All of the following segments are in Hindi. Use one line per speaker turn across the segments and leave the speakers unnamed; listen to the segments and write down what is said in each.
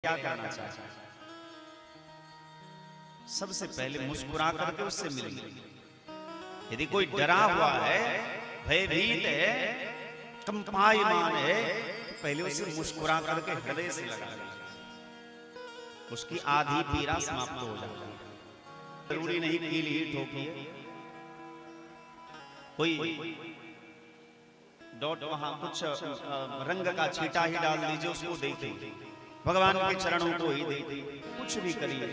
क्या करना चाहिए? सबसे पहले मुस्कुरा करके उससे मिलिए। यदि कोई डरा हुआ है, भयभीत है, कंपायमान है, तो पहले उसे मुस्कुरा करके हृदय से लगा लीजिए, उसकी आधी पीड़ा समाप्त हो जाती है। जरूरी नहीं कील ही ठोकिए, कोई डॉट वहां कुछ रंग का छींटा ही डाल दीजिए, उसको देखिए, भगवान के चरणों को ही देखिए, कुछ भी करिए,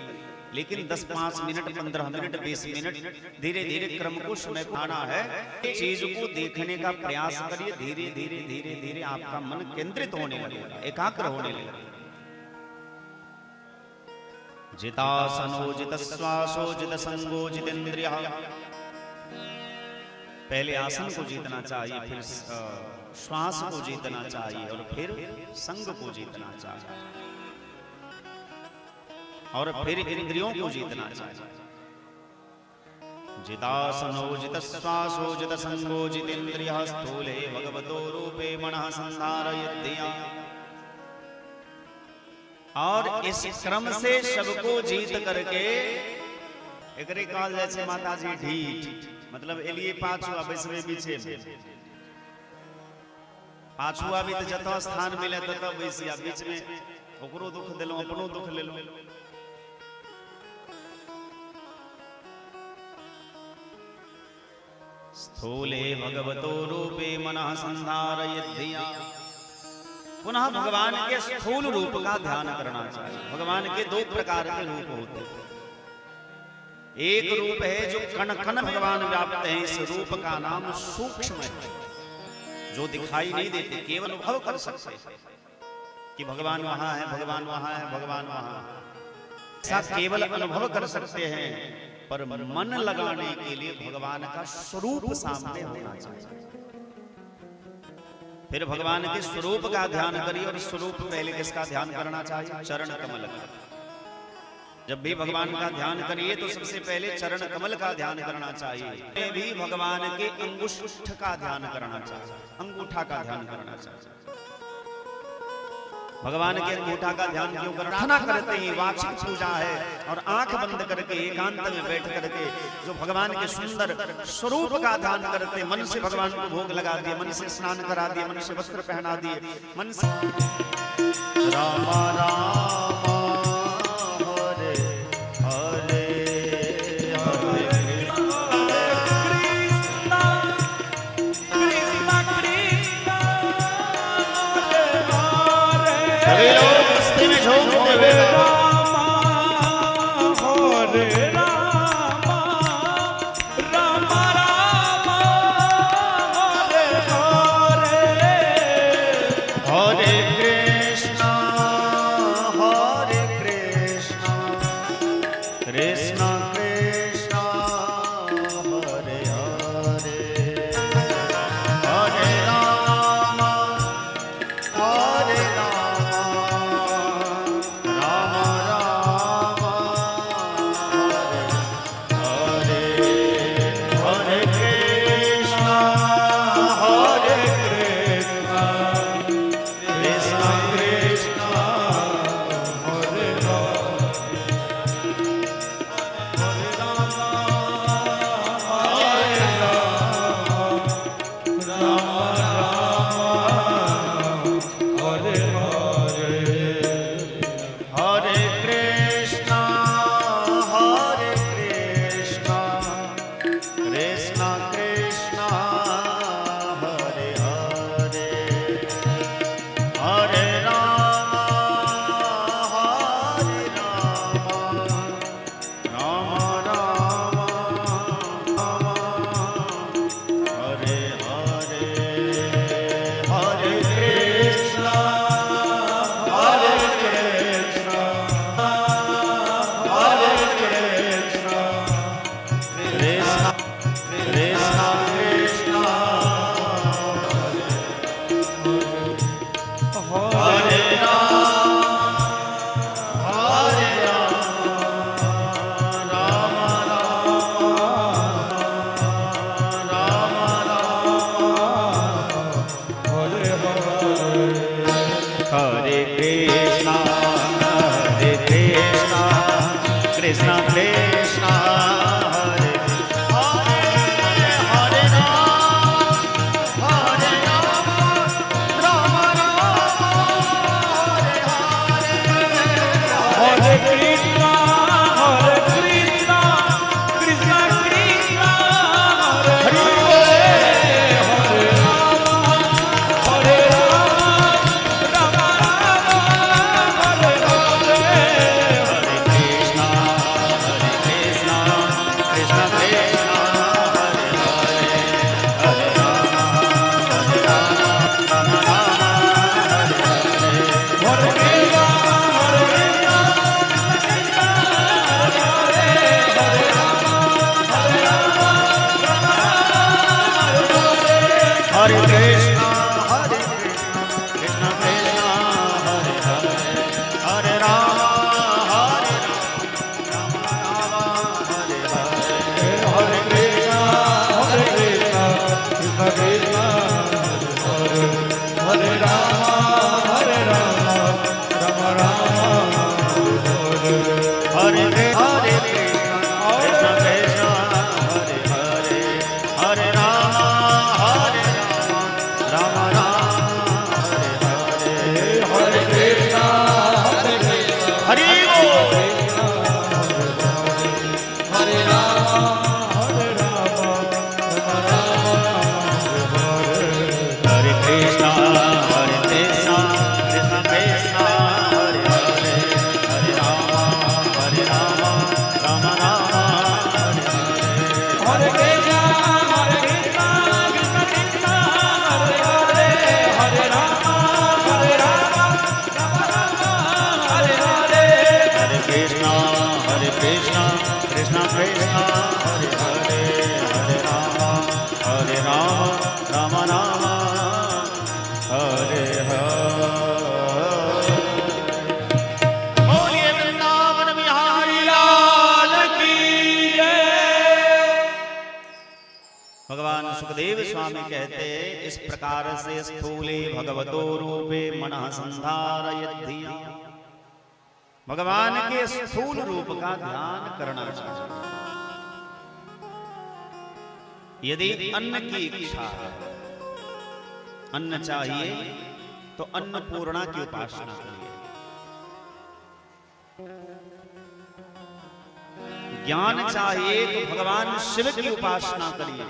लेकिन 10-5 मिनट, 15 मिनट, 20 मिनट धीरे धीरे क्रम को समय पाना है। चीज को देखने का प्रयास करिए, धीरे धीरे धीरे धीरे आपका मन केंद्रित होने लगेगा, एकाग्र होने लगेगा। जितासनो जित श्वासो जित संगो जितेंद्रिय। पहले आसन को जीतना चाहिए, फिर श्वास को जीतना चाहिए, और फिर संग को जीतना चाहिए, और फिर इंद्रियों को जीतना चाहिए। जितासनो जित श्वासो जित संगो जितेंद्रियः स्थूले भगवतो रूपे मनः संधारयत्यया। और इस क्रम से सबको जीत करके एकरे काल जैसे माता जी ढीठ, मतलब एलिए पाछुआ बैसवे पीछे में, पाछुआ भी तो जतो स्थान मिले ततो बैसिया, बीच में ओकरो दुख देलो, अपनो दुख ले लो। स्थूले भगवतो रूपे मनः संधारयत्यया। पुनः भगवान के स्थूल रूप का ध्यान करना चाहिए। भगवान के दो प्रकार के रूप होते हैं। एक रूप है जो कण कण भगवान व्याप्त है, इस रूप का नाम सूक्ष्म है, जो दिखाई नहीं देते, केवल अनुभव कर सकते कि भगवान वहां है, भगवान वहां है, भगवान वहां है, ऐसा केवल अनुभव कर सकते हैं। पर मन लगाने के लिए भगवान का स्वरूप सामने होना चाहिए। फिर भगवान के स्वरूप का ध्यान करिए, और स्वरूप पहले किसका ध्यान करना चाहिए? चरण कमल का। जब भी भगवान का ध्यान करिए तो सबसे पहले चरण कमल का ध्यान करना चाहिए। भी भगवान के अंगुष्ठ का ध्यान करना चाहिए, अंगूठा का ध्यान करना चाहिए। भगवान के अंगूठा का ध्यान क्यों करना? प्रार्थना करते ही वाचिक पूजा है, और आंख बंद करके एकांत में बैठ करके जो भगवान के सुंदर स्वरूप का ध्यान करते, मन से भगवान को भोग लगा दिए, मन से स्नान करा दिए, मन से वस्त्र पहना दिए, मन से राम राम हरे हरे हरे कृष्णा कृष्णा कृष्णा सभी लोग मस्ती में झूमते हुए राम कृष्ण कृष्ण हरे हरे हरे राम राम राम हरे हरे
हरे कृष्णा कृष्णा कृष्णा हरे हरे हरे राम राम हरे हरे
कृष्ण कृष्ण कृष्ण कृष्ण हरे हरे हरे राम राम राम हरे हरे हरे कृष्णा कृष्ण कृष्ण हरे हरे हरे राम राम हरे हरे
हरे कृष्णा कृष्ण कृष्ण हरे राम राम राम
हरे हरे कृष्ण कृष्ण हरे हरे हरे राम राम राम हरे हरे
हरे कृष्णा
हरि बोल
हरे राम
हरे कृष्ण कृष्ण कृष्ण हरे हरे हरे राम राम राम हरे हरे
हरे कृष्णा कृष्ण कृष्ण हरे हरे हरे राम हरे हरे
हरे कृष्ण कृष्ण कृष्ण हरे हरे हरे राम राम राम हरे हरे बोलिए वृंदावन बिहारी लाल की जय। भगवान सुखदेव स्वामी कहते इस प्रकार से स्थूले भगवतो रूपे मनः संधारयद्धिया भगवान के स्थूल रूप का ध्यान करना चाहिए। यदि अन्न की इच्छा है, अन्न चाहिए तो अन्नपूर्णा की उपासना करिए। ज्ञान चाहिए तो भगवान शिव की उपासना करिए।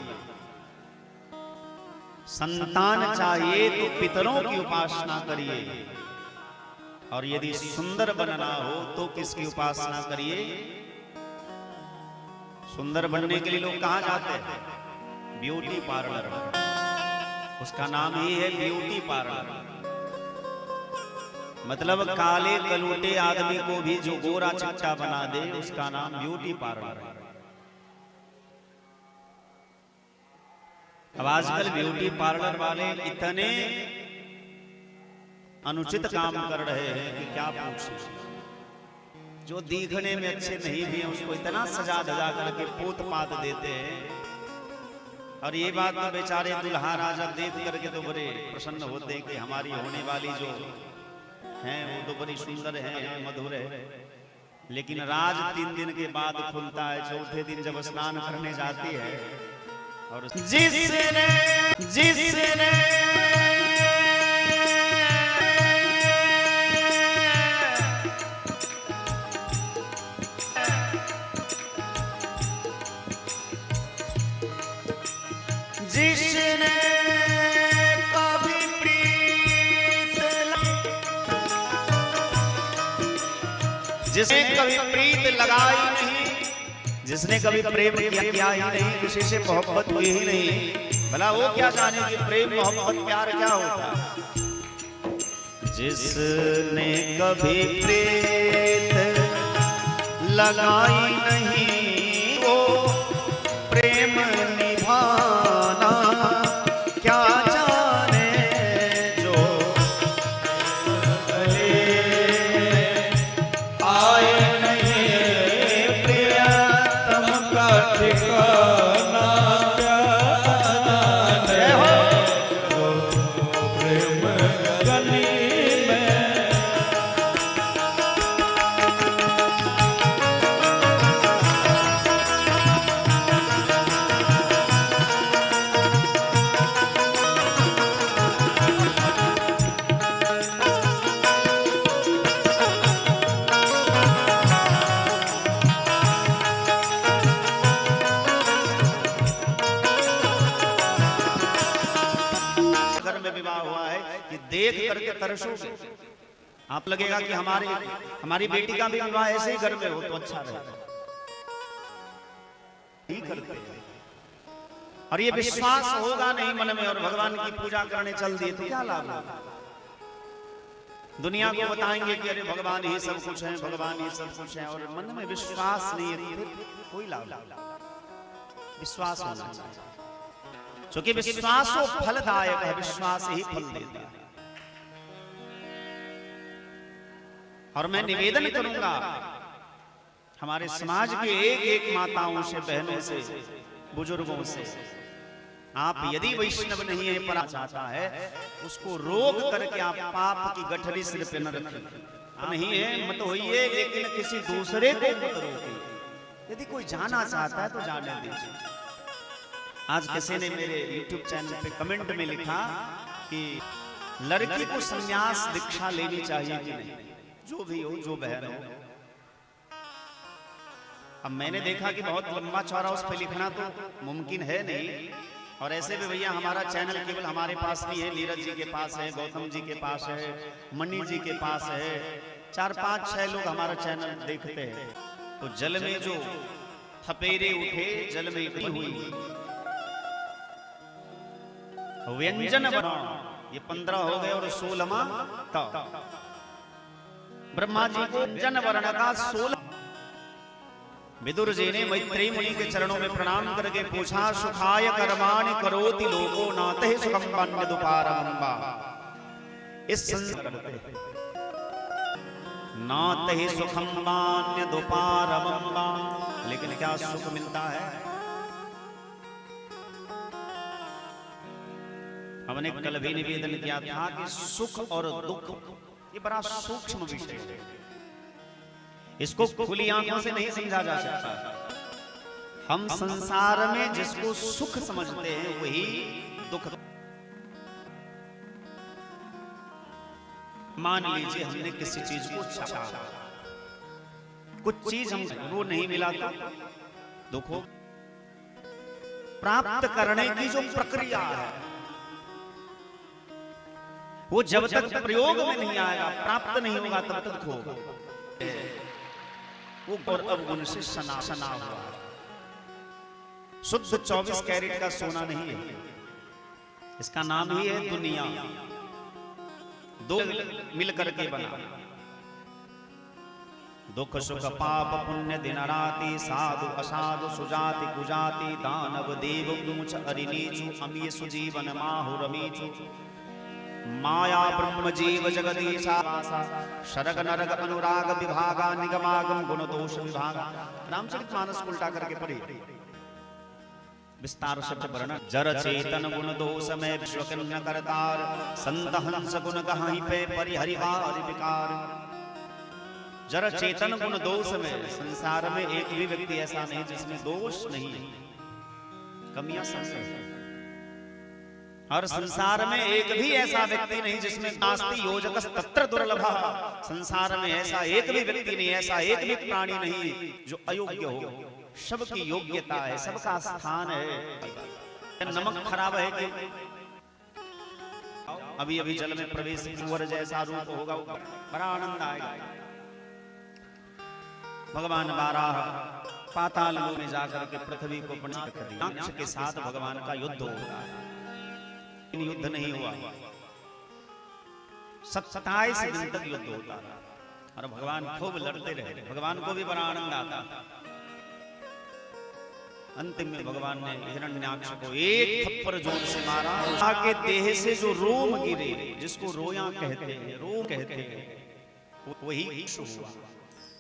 संतान चाहिए तो पितरों की उपासना करिए। और यदि सुंदर बनना हो तो किसकी उपासना करिए? सुंदर बनने के लिए लोग कहाँ जाते हैं? Beauty parlour. उसका नाम ही है ब्यूटी पार्लर। मतलब काले कलूटे आदमी को भी जो गोरा चिट्टा बना दे उसका नाम ब्यूटी पार्लर है। अब आजकल ब्यूटी पार्लर वाले इतने अनुचित काम कर रहे हैं कि क्या पूछे। जो दिखने में अच्छे नहीं भी हैं उसको इतना सजा धजा करके पोत पात देते हैं। और ये बात तो बेचारे दुल्हा राजा देख करके तो बड़े प्रसन्न होते हैं कि हमारी होने वाली जो हैं वो तो बड़ी सुंदर है, मधुर है। लेकिन राज 3 दिन के बाद खुलता है। चौथे दिन जब स्नान करने जाती है और जिसने जिसने कभी प्रीत जिसने कभी प्रीत लगाई नहीं, जिसने कभी प्रेम किया ही नहीं, किसी से मोहब्बत हुई ही नहीं, भला वो क्या जाने कि प्रेम मोहब्बत प्यार क्या होता है। जिसने कभी प्रीत लगाई नहीं वो प्रेम निभाना क्या जाने। जो आए नहीं प्रियतम का ठिकाना क्या जाने।
प्रेम गली में
तरसोगे। आप लगेगा कि हमारी बेटी का भी विवाह ऐसे ही घर में हो तो अच्छा रहेगा। ही करते हैं और ये विश्वास होगा नहीं मन में और भगवान की पूजा करने चल दिए तो क्या लाभ होगा। दुनिया को बताएंगे कि अरे भगवान ही सब कुछ है, भगवान ही सब कुछ है, और मन में विश्वास नहीं है तो कोई लाभ नहीं। विश्वास होना चाहिए, क्योंकि विश्वास वो फलदायक है, विश्वास ही फल देता है। और मैं निवेदन करूंगा हमारे समाज के एक एक माताओं से, बहनों से, बुजुर्गों से, आप यदि वैष्णव नहीं है पर चाहता है उसको रोक करके आप पाप की गठरी सिर पे न रखें। नहीं है मत होइए, लेकिन किसी दूसरे को मत रोकिए। यदि कोई जाना चाहता है तो जाने दीजिए। आज किसी ने मेरे YouTube चैनल पे कमेंट में लिखा कि लड़की को संन्यास दीक्षा लेनी चाहिए कि नहीं, जो भी हो, जो बहन हो। अब मैंने देखा कि बहुत लंबा चौड़ा उस पर लिखना तो मुमकिन है नहीं, और ऐसे भी भैया हमारा चैनल केवल हमारे पास नहीं है, नीरज जी के पास है, गौतम जी के पास है, मणि जी के पास है, 4-5-6 लोग हमारा चैनल देखते हैं। तो जल में जो थपेरे उठे, जल में इकट्ठी हुई व्यंजन बना, ये 15 हो गए और 16वां तब ब्रह्मा जी को व्यंजन वर्ण का 16। विदुर जी ने मैत्री मुनि के चरणों में प्रणाम करके पूछा, सुखाय कर्माणि करोति लोको नाते सुखम वन्य दुपारमंबा। इस करते नाते सुखम वन्य दुपारमंबा, लेकिन क्या सुख मिलता है। हमने कल भी निवेदन किया था कि सुख और दुख ये बड़ा सूक्ष्म विषय है, इसको खुली आंखों से नहीं समझा जा सकता। हम संसार में जिसको सुख समझते हैं वही दुख। मान लीजिए हमने किसी चीज को चाहा, कुछ चीज हमको नहीं मिला तो दुख हो। प्राप्त करने की जो प्रक्रिया है वो जब तक प्रयोग में नहीं आएगा, प्राप्त नहीं होगा, तब तक होगा। वो और अवगुण से सना सना हुआ है। शुद्ध 24 कैरेट का सोना नहीं है, इसका नाम ही है दुनिया। दो मिलकर के बना, दुख सुख पाप पुण्य दिन राति, साधु असाधु सुजाति कुजाति, दानव देव ऊंच अरिनीचु, अमीय सुजीवन माहु रमीचु, माया ब्रह्म जीव जगदीशा, शरग नरग अनुराग विभागा, निगमागम गुण दोष विभागा। रामचरितमानस को उल्टा करके पढ़े, विस्तार शब्द वर्णन। जर चेतन गुण दोष में विश्व किन्न करतार, संत हंस गुण कहीं पे परिहरिवार विकार। जर चेतन गुण दोष में, संसार में एक भी व्यक्ति ऐसा नहीं जिसमें दोष नहीं है, कमियां सब है। और संसार में एक भी ऐसा व्यक्ति नहीं जिसमें नास्ति योजक तत्र दुर्लभा। संसार में ऐसा एक भी व्यक्ति नहीं, ऐसा एक भी प्राणी नहीं जो अयोग्य हो। सबकी योग्यता है, सबका स्थान है। नमक खराब है कि अभी अभी जल में प्रवेश, कुंवर जैसा रूप होगा, बड़ा आनंद आएगा। भगवान बाराह पाताल में जाकर के पृथ्वी को पंच के साथ भगवान का युद्ध होगा। युद्ध नहीं हुआ, 27 दिन तक युद्ध होता और भगवान खूब लड़ते रहे। भगवान को भी बड़ा आनंद आता। अंतिम में भगवान ने हिरण्याक्ष को एक थप्पड़ जोर से मारा, आके देह से जो रोम गिरे, जिसको रोया कहते हैं, रोम कहते हैं, वही हुआ।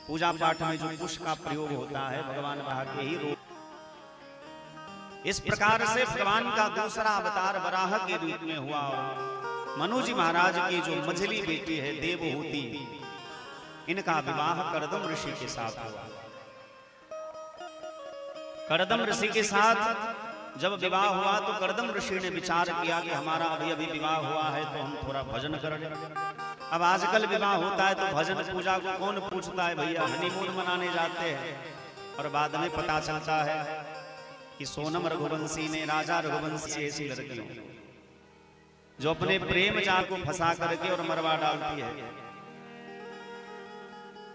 पूजा पाठ में जो पुष्प का प्रयोग होता है, भगवान वहां के ही रोम। इस प्रकार से भगवान का दूसरा अवतार वराह के रूप में हुआ। मनु जी महाराज की जो मझली बेटी है देवहूति, इनका विवाह कर्दम ऋषि के साथ हुआ। कर्दम ऋषि के साथ जब विवाह हुआ तो कर्दम ऋषि ने विचार किया कि हमारा अभी अभी विवाह हुआ है तो हम थोड़ा भजन कर लें। अब आजकल विवाह होता है तो भजन पूजा को कौन पूछता है भैया, हनीमून मनाने जाते हैं और बाद में पता चलता है कि सोनम रघुवंशी ने, राजा रघुवंशी ऐसी लड़की जो अपने प्रेम जाल को फंसा करके और मरवा डालती है।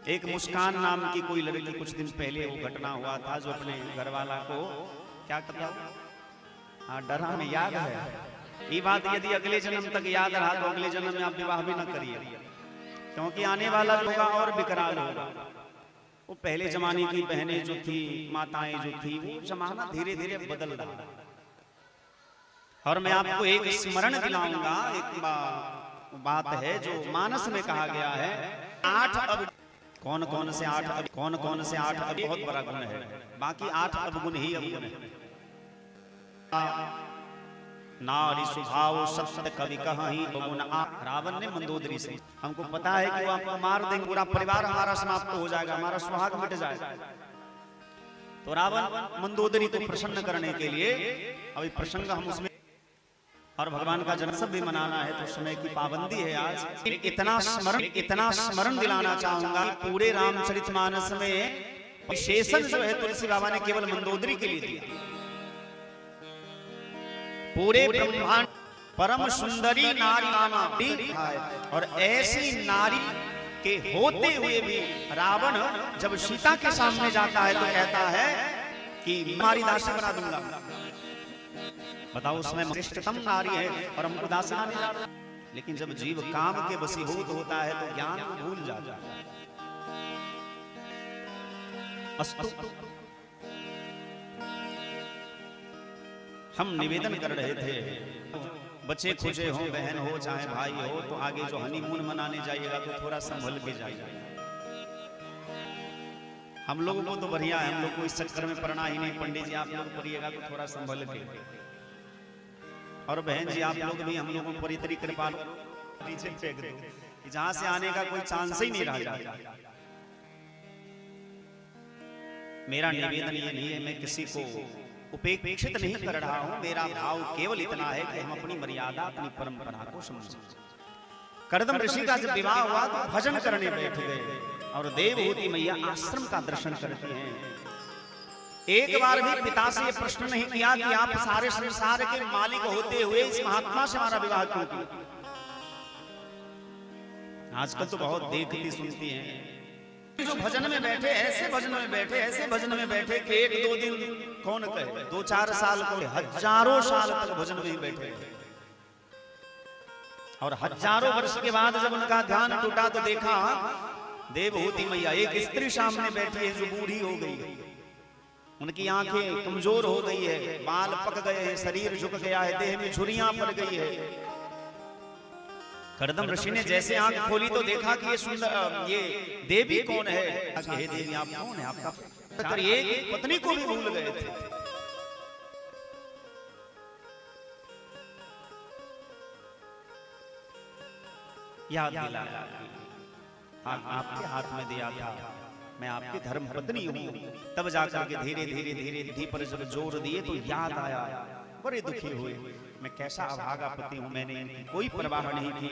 एक मुस्कान नाम की कोई लड़की, कुछ दिन पहले वो घटना हुआ था, जो अपने घरवाला को क्या करता हो, हाँ डरा में याद है ये बात। यदि अगले जन्म तक याद रहा तो अगले जन्म में आप विवाह भी न करिए, क्योंकि आने वाला होगा और विकराल होगा। वो पहले जमाने की बहनें जो थी, माताएं जो थी, वो जमाना धीरे धीरे बदल रहा। और मैं आपको एक स्मरण दिलाऊंगा, एक बात है जो मानस में कहा गया है। 8 अब कौन कौन से 8 अब, कौन कौन से 8 अब बहुत बड़ा गुण है, बाकी 8 अवगुण ही अवगुण है। नारी स्वभाव सत्य कवि कहीं अवगुण। रावण ने मंदोदरी से, हमको पता है कि वो आपको मार देंगे, पूरा परिवार हमारा समाप्त हो जाएगा, हमारा सुहाग मिट जाएगा। तो रावण मंदोदरी को प्रसन्न करने के लिए, अभी प्रसंग हम उसमें, और भगवान का जन्मोत्सव भी मनाना है, तो समय की पाबंदी है आज। इतना स्मरण दिलाना चाहूंगा, पूरे रामचरितमानस में विशेषण जो है तुलसी बाबा ने केवल मंदोदरी के लिए दिया। पूरे ब्रह्मांड परम सुंदरी नारी नामा और ऐसी नारी के होते हुए भी रावण जब सीता के सामने जाता है तो कहता है कि हमारी दासी बना दूंगा। बताओ, उसमें श्रेष्ठतम नारी है और हमको दासी बनाने जा रहा है। लेकिन जब जीव काम के वशीभूत होता है तो ज्ञान को भूल जाता है। अस्तु, हम निवेदन कर रहे थे, बच्चे खुचे हो, बहन हो, चाहे भाई हो, तो आगे जो हनीमून मनाने जाइएगा तो थोड़ा संभल के जाइएगा। हम लोगों को तो बढ़िया है, हम लोग को इस चक्कर में पढ़ना ही नहीं। पंडित जी आप लोग पढ़िएगा तो थोड़ा संभल के, और बहन जी आप लोग भी हम लोगों पर इतनी कृपा पीछे फेंक दो कि जहां से आने का कोई चांस ही नहीं रह जाएगा। मेरा निवेदन ये नहीं है, मैं किसी को उपेक्षित नहीं कर रहा हूं। मेरा भाव केवल इतना है कि हम अपनी मर्यादा, अपनी परंपरा को समझें। कर्दम ऋषि का जब विवाह हुआ तो भजन करने बैठ गए और देवहूति मैया आश्रम का दर्शन करती हैं। एक बार भी पिता से ये प्रश्न नहीं किया कि आप सारे संसार के मालिक होते हुए इस महात्मा से हमारा विवाह क्यों किया। आजकल तो बहुत देखती सुनती हैं, जो भजन में बैठे, ऐसे भजन में बैठे, ऐसे भजन में बैठे कि 1-2 दिन कौन कहे, 2-4 साल को, हजारों साल तक भजन में ही बैठे। और हजारों वर्ष के बाद जब उनका ध्यान टूटा तो देखा देवहूति मैया एक स्त्री सामने बैठी है जो बूढ़ी हो गई है। उनकी आंखें कमजोर हो गई है, बाल पक गए हैं, शरीर झुक गया है, देह में झुर्रियां पड़ गई है। कर्दम ऋषि ने जैसे आंख खोली तो देखा कि ये सुंदर, ये देवी कौन है। हे देवी आप कौन है, आपका ये पत्नी को भी भूल गए थे। याद दिलाया, आपके हाथ में दिया था, मैं आपकी धर्म पत्नी हूँ। तब जाकर के धीरे धीरे धीरे धीरे पर जब जोर दिए तो याद आया, बड़े दुखी हुए, मैं कैसा अभागा पति हूँ, मैंने इनकी कोई परवाह नहीं की।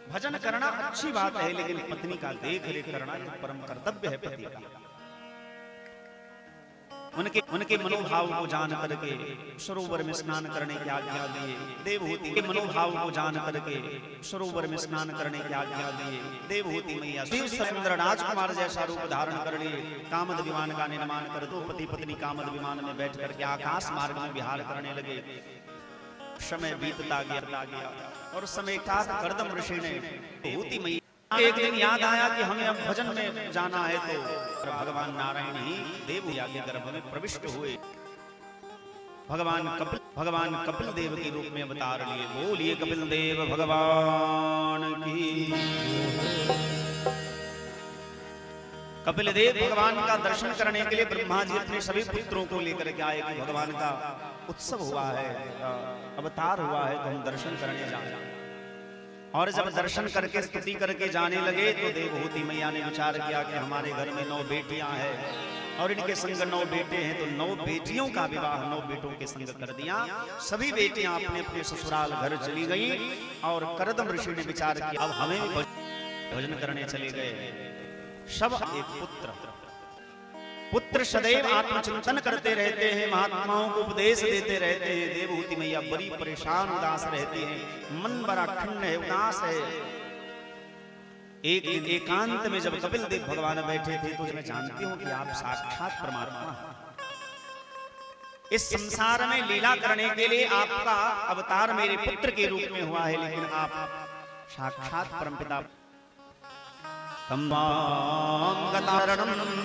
भजन करना अच्छी बात है, लेकिन पत्नी का देख रेख करना परम कर्तव्य है पति का। उनके मनोभाव को जान करके सरोवर में स्नान करने की आज्ञा दिए। देवहूति के मनोभाव को जान करके सरोवर में स्नान करने की आज्ञा दिए। देवहूति मैया शिव सुरेंद्र राजकुमार जैसा रूप धारण कर लिए कामद विमान का निर्माण कर दो। पति पत्नी कामद विमान में बैठ करके आकाश मार्ग में विहार करने लगे। समय बीतता गया और समय का कर्दम ऋषि ने देवहूति मैया एक दिन याद आया कि हमें अब भजन में जाना है, तो भगवान नारायण ही देवहूति के गर्भ में प्रविष्ट हुए। भगवान कपिल देव के रूप में अवतार लिए। बोलिए कपिल देव भगवान की। कपिल देव भगवान का दर्शन करने के लिए ब्रह्मा जी अपने सभी पुत्रों को लेकर के आए कि भगवान का उत्सव हुआ है, अवतार हुआ है, तो हम दर्शन करने जाए। और जब दर्शन करके स्तुति करके जाने लगे तो देवहूति मैया ने विचार किया कि हमारे घर में 9 बेटियां हैं और इनके संग 9 बेटे हैं, तो 9 बेटियों का विवाह 9 बेटों के संग कर दिया। सभी बेटियां अपने अपने ससुराल घर चली गई और कर्दम ऋषि ने विचार किया अब हमें भी भजन करने चले गए। सब एक पुत्र पुत्र सदैव आत्मचिंतन करते रहते हैं, महात्माओं को उपदेश देते रहते हैं। देवहूति मैया बड़ी परेशान उदास रहती हैं, मन बड़ा खिन्न है, उदास है। एक दिन एकांत में जब कपिल देव भगवान बैठे थे तो मैं जानती हूं कि आप साक्षात परमात्मा हैं। इस संसार में लीला करने के लिए आपका अवतार मेरे पुत्र के रूप में हुआ है, लेकिन आप साक्षात परमपिता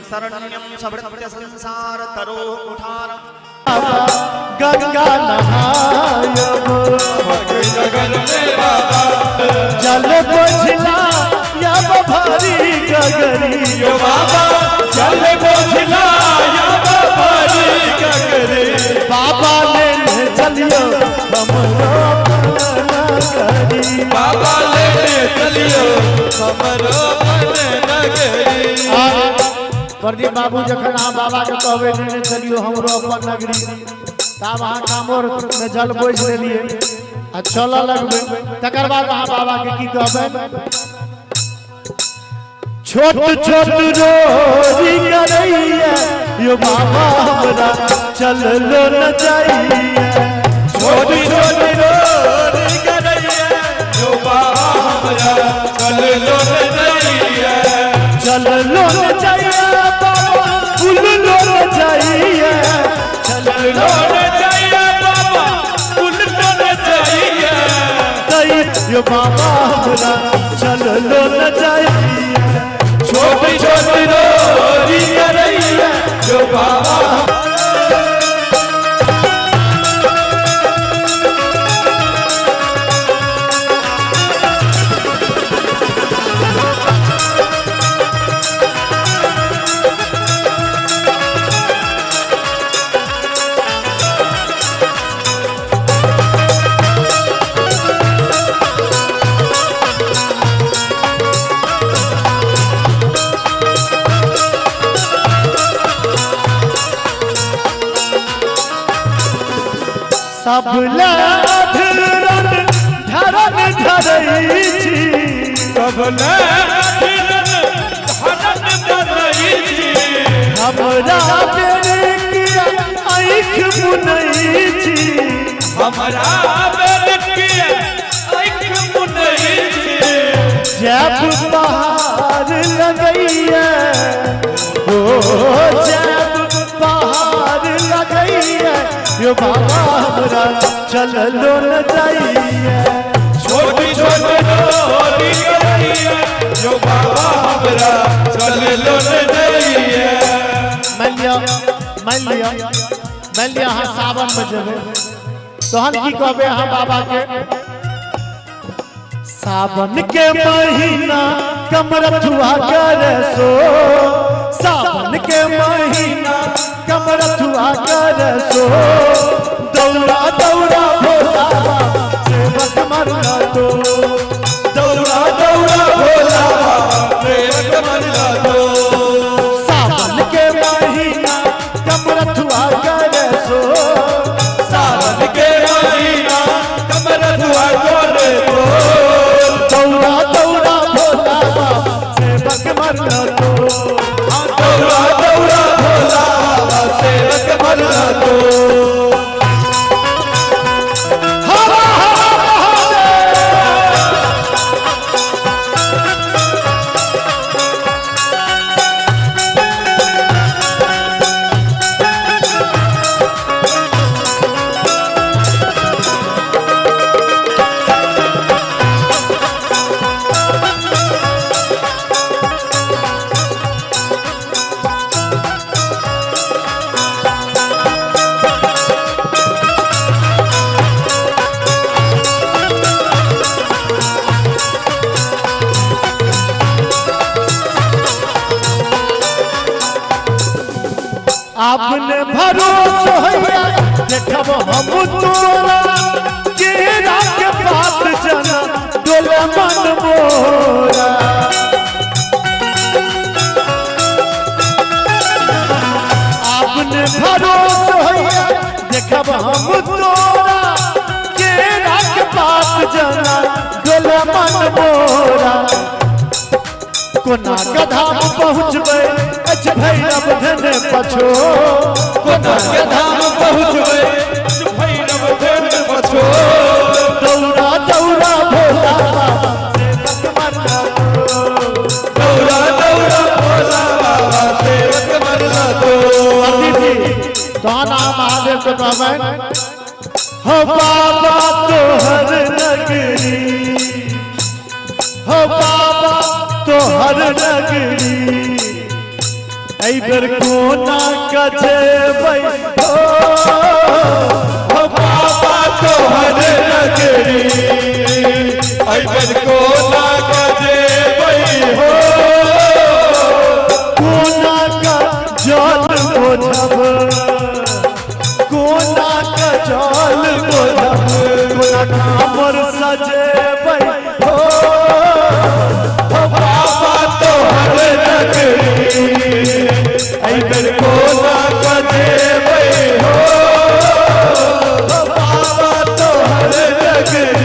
शरण्यं सभृत्य संसार तरो कुठारम्
गंगा नहायो
गगन में बाबा
जल बोझला या भारी गगरी
यो बाबा जल बोझला या भारी गगरी
बाबा ने चलियो हमरो नगरी
बाबा ले चलियो हमरो नगरी।
प्रदीप बाबू जखन अहाँ बाबा के कहबे ने चलियो हमरो अपन नगरी तब अहाँ कामोर में जल बोझ लेलिए आ चलऽ लगबे। तकर बाद अहाँ बाबा के की कहबे? छोट छोट रोरी करैया यो बाबा हमरा चललो न जाइए।
छोट छोट रोरी करैया यो बाबा हमरा चललो न जाइए।
चललो न जाइए बाबा उललो न जाइए।
चललो न जाइए बाबा उललो न जाइए।
तई यो बाबा हमरा चललो न जाइए।
छोटी छोटी रोरी करैया जो बाबा
सब धरन धरई छी
सब
हमरा बेरे किया आँख मुनई छी।
हमारा
जब पहाड़ लगैया ओ जब पहाड़ लगैया यो बाबा हमरा चललो न जाइए।
छोटी छोटी रोरी करैया जो बाबा हमरा चललो न जाइए।
मान लिया हाँ सावन में जब तहन की कहबे हाँ बाबा के? सावन के महीना कमरथुआ करे सो सावन के महीना कमरथुआ करे सो दौड़ा दौड़ा भोला सेवक मरना तो
दौड़ा दौड़ा भोला सेवक मरना तो।
सावन के महीना कमरथुआ करे सो
सावन के महीना कमरथुआ करे तो
दौड़ा दौड़ा भोला सेवक मरना तो।
दौड़ा दौड़ा भोला सेवक मरना तो।
आपने भरोसा हैया देखब हम तोरा केरा के बात जना डोले मन मोरा। आपने भरोसा हैया देखब हम तोरा केरा के बात जना डोले मन मोरा। कोना कधाम पहुँचबे अच भैरव धन पछो
कोना के धाम पहुँचबे भैरव धन पछो
दौड़ा दौड़ा भोला बाबा सेवक मरना
दौड़ा दौड़ा भोला बाबा सेवक मरना तो
दाना महादेव को कहबन हो बाबा तोहर नगरी हो बाबा तोहर नगरी ऐ बेर कोना कजेबै
हो बाबा तोहर नगरी ऐबन कोना कजेबै हो
कोना का जल बोझब कोना का जल बोझब कोना कामर सजेबै हो
बाबा तोहर नगरी ऐबन कोना कजेबै हो बाबा तोहर नगरी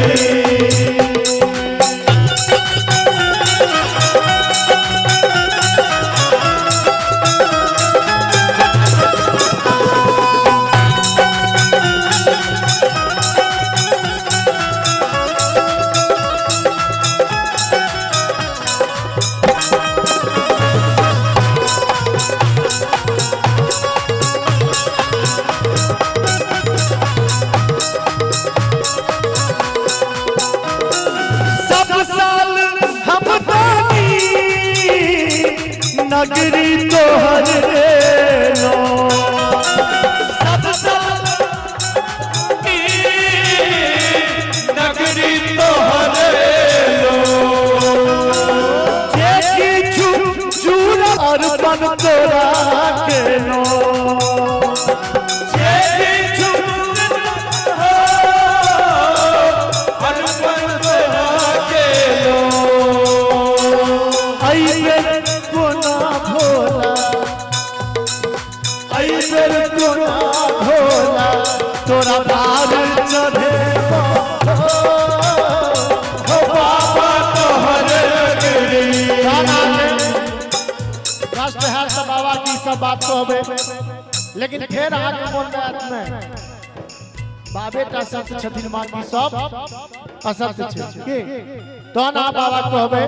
नगरी तोहर नो
सब साल नगरी तोहर लो
जे किछु चूर अर्पण तोरा के नो
जे किछु हो अर्पण तोरा के लो
ऐबे कोना भोला ऐबे कोना भोला तोरा भार चढ़े हो
बाबा तोहर नगरी
कष्ट है तो बाबा की सब बात तो होबे लेकिन फिर आगे बोल रहे में बाबे टा सत्य छथिन मां की सब असत्य छै की तो ना बाबा को होबे